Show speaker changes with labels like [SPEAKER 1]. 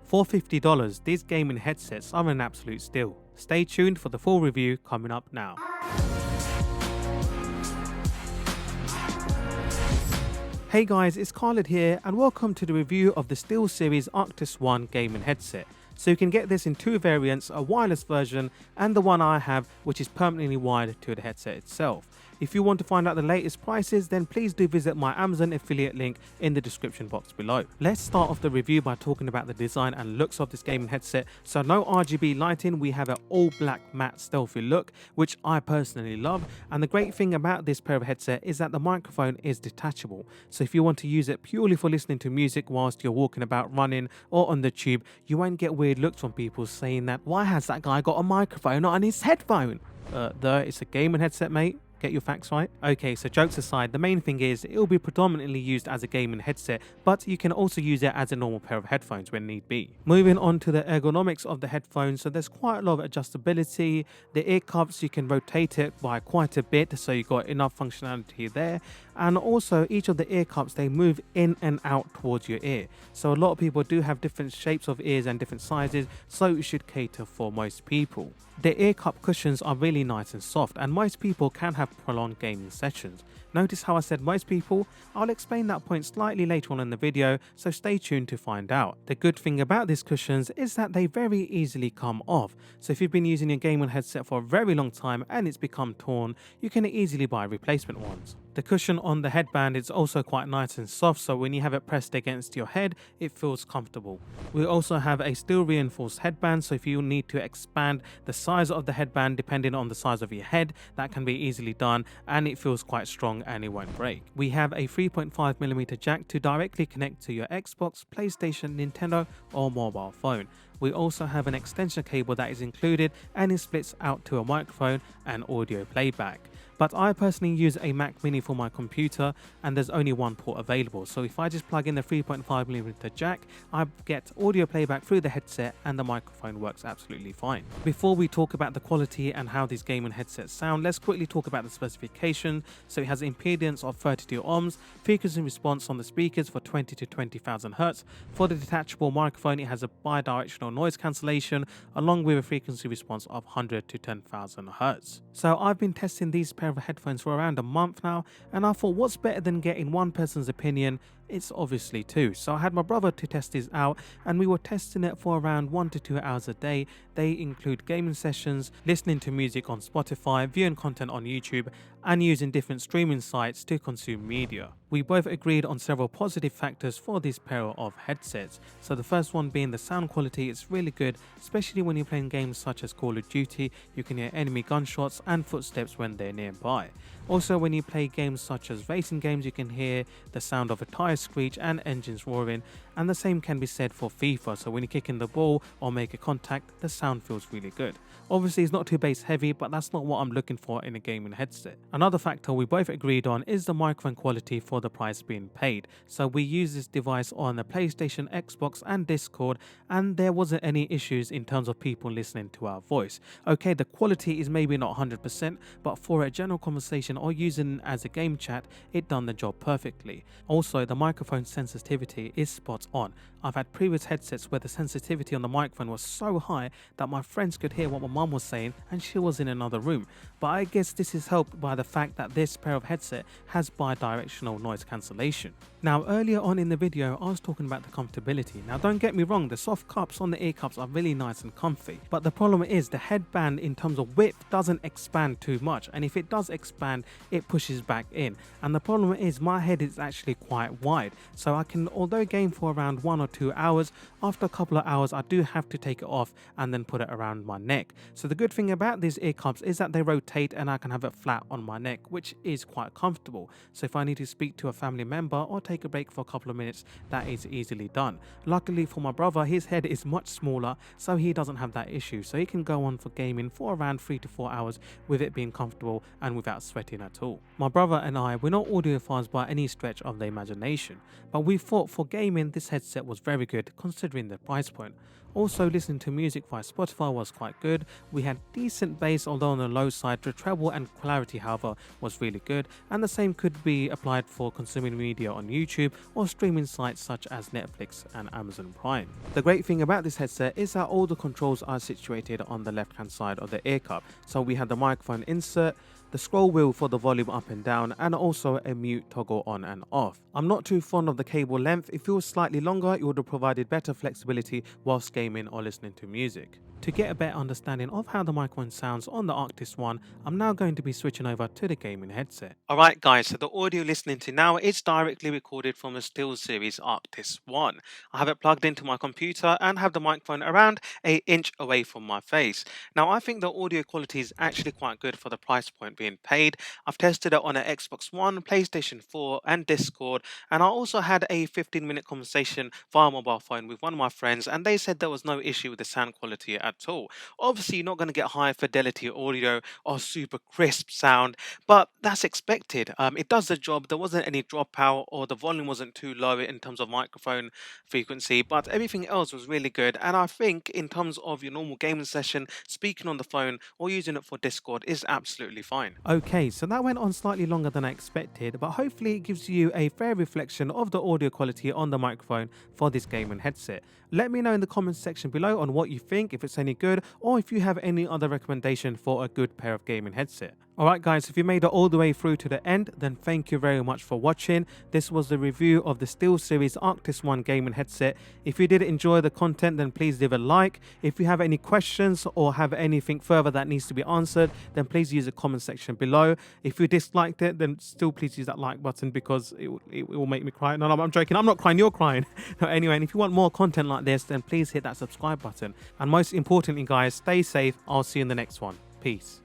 [SPEAKER 1] For $50, these gaming headsets are an absolute steal. Stay tuned for the full review coming up now. Hey guys, it's Khalid here and welcome to the review of the SteelSeries Arctis 1 gaming headset. So you can get this in two variants, a wireless version and the one I have, which is permanently wired to the headset itself. If you want to find out the latest prices, then please do visit my Amazon affiliate link in the description box below. Let's start off the review by talking about the design and looks of this gaming headset. So no RGB lighting, we have an all black matte stealthy look, which I personally love. And the great thing about this pair of headset is that the microphone is detachable. So if you want to use it purely for listening to music whilst you're walking about, running or on the tube, you won't get weird looks from people saying that, why has that guy got a microphone on his headphone? It's a gaming headset, mate. Get your facts right. Okay, so jokes aside, the main thing is it will be predominantly used as a gaming headset, but you can also use it as a normal pair of headphones when need be. Moving on to the ergonomics of the headphones, so there's quite a lot of adjustability. The ear cups, you can rotate it by quite a bit, so you've got enough functionality there. And also each of the ear cups, they move in and out towards your ear. So a lot of people do have different shapes of ears and different sizes, so it should cater for most people. The ear cup cushions are really nice and soft, and most people can have prolonged gaming sessions. Notice how I said most people? I'll explain that point slightly later on in the video, so stay tuned to find out. The good thing about these cushions is that they very easily come off. So if you've been using your gaming headset for a very long time and it's become torn, you can easily buy replacement ones. The cushion on the headband is also quite nice and soft, so when you have it pressed against your head, it feels comfortable. We also have a steel reinforced headband, so if you need to expand the size of the headband depending on the size of your head, that can be easily done, and it feels quite strong and it won't break. We have a 3.5mm jack to directly connect to your Xbox, PlayStation, Nintendo or mobile phone. We also have an extension cable that is included and it splits out to a microphone and audio playback. But I personally use a Mac Mini for my computer and there's only one port available. So if I just plug in the 3.5mm jack, I get audio playback through the headset and the microphone works absolutely fine. Before we talk about the quality and how these gaming headsets sound, let's quickly talk about the specification. So it has an impedance of 32 ohms, frequency response on the speakers for 20 to 20,000 Hz. For the detachable microphone, it has a bidirectional noise cancellation along with a frequency response of 100 to 10,000 Hz. So I've been testing these pair of headphones for around a month now, and I thought, what's better than getting one person's opinion? It's obviously two. So I had my brother to test this out and we were testing it for around 1 to 2 hours a day. They include gaming sessions, listening to music on Spotify, viewing content on YouTube and using different streaming sites to consume media. We both agreed on several positive factors for this pair of headsets. So the first one being the sound quality. It's really good, especially when you're playing games such as Call of Duty. You can hear enemy gunshots and footsteps when they're nearby. Also, when you play games such as racing games, you can hear the sound of a tire screech and engines roaring, and the same can be said for FIFA. So when you kick in the ball or make a contact, the sound feels really good. Obviously it's not too bass heavy, but that's not what I'm looking for in a gaming headset. Another factor we both agreed on is the microphone quality for the price being paid. So we use this device on the PlayStation, Xbox and Discord, and there wasn't any issues in terms of people listening to our voice. Okay, the quality is maybe not 100%, but for a general conversation or using as a game chat, it done the job perfectly. Also, the microphone sensitivity is spot on. I've had previous headsets where the sensitivity on the microphone was so high that my friends could hear what my mum was saying and she was in another room. But I guess this is helped by the fact that this pair of headset has bidirectional noise cancellation. Now earlier on in the video I was talking about the comfortability. Now don't get me wrong, the soft cups on the ear cups are really nice and comfy, but the problem is the headband in terms of width doesn't expand too much, and if it does expand it pushes back in, and the problem is my head is actually quite wide, so I can, although game for around 1 or 2 hours, after a couple of hours I do have to take it off and then put it around my neck. So the good thing about these ear cups is that they rotate and I can have it flat on my neck, which is quite comfortable. So if I need to speak to a family member or take a break for a couple of minutes, that is easily done. Luckily for my brother, his head is much smaller, so he doesn't have that issue, so he can go on for gaming for around 3 to 4 hours with it being comfortable and without sweating at all. My brother and I, we're not audiophiles by any stretch of the imagination, but we thought for gaming this headset was very good considering the price point. Also, listening to music via Spotify was quite good. We had decent bass, although on the low side. The treble and clarity, however, was really good, and the same could be applied for consuming media on YouTube or streaming sites such as Netflix and Amazon Prime. The great thing about this headset is that all the controls are situated on the left hand side of the ear cup. So we have the microphone insert, the scroll wheel for the volume up and down, and also a mute toggle on and off. I'm not too fond of the cable length. If it was slightly longer, it would have provided better flexibility whilst gaming or listening to music. To get a better understanding of how the microphone sounds on the Arctis One, I'm now going to be switching over to the gaming headset. Alright guys, so the audio you're listening to now is directly recorded from the SteelSeries Arctis One. I have it plugged into my computer and have the microphone around an inch away from my face. Now I think the audio quality is actually quite good for the price point being paid. I've tested it on an Xbox One, PlayStation 4 and Discord, and I also had a 15-minute conversation via mobile phone with one of my friends, and they said there was no issue with the sound quality at all. Obviously you're not going to get high fidelity audio or super crisp sound, but that's expected. It does the job. There wasn't any dropout or the volume wasn't too low in terms of microphone frequency, but everything else was really good. And I think in terms of your normal gaming session, speaking on the phone or using it for Discord is absolutely fine. Okay, so that went on slightly longer than I expected, but hopefully it gives you a fair reflection of the audio quality on the microphone for this gaming headset. Let me know in the comments section below on what you think, if it's any good, or if you have any other recommendation for a good pair of gaming headset. Alright guys, if you made it all the way through to the end, then thank you very much for watching. This was the review of the SteelSeries Arctis One gaming headset. If you did enjoy the content, then please leave a like. If you have any questions or have anything further that needs to be answered, then please use the comment section below. If you disliked it, then still please use that like button because it will make me cry. No, I'm joking. I'm not crying, you're crying. No, anyway, and if you want more content like this, then please hit that subscribe button. And most importantly guys, stay safe. I'll see you in the next one. Peace.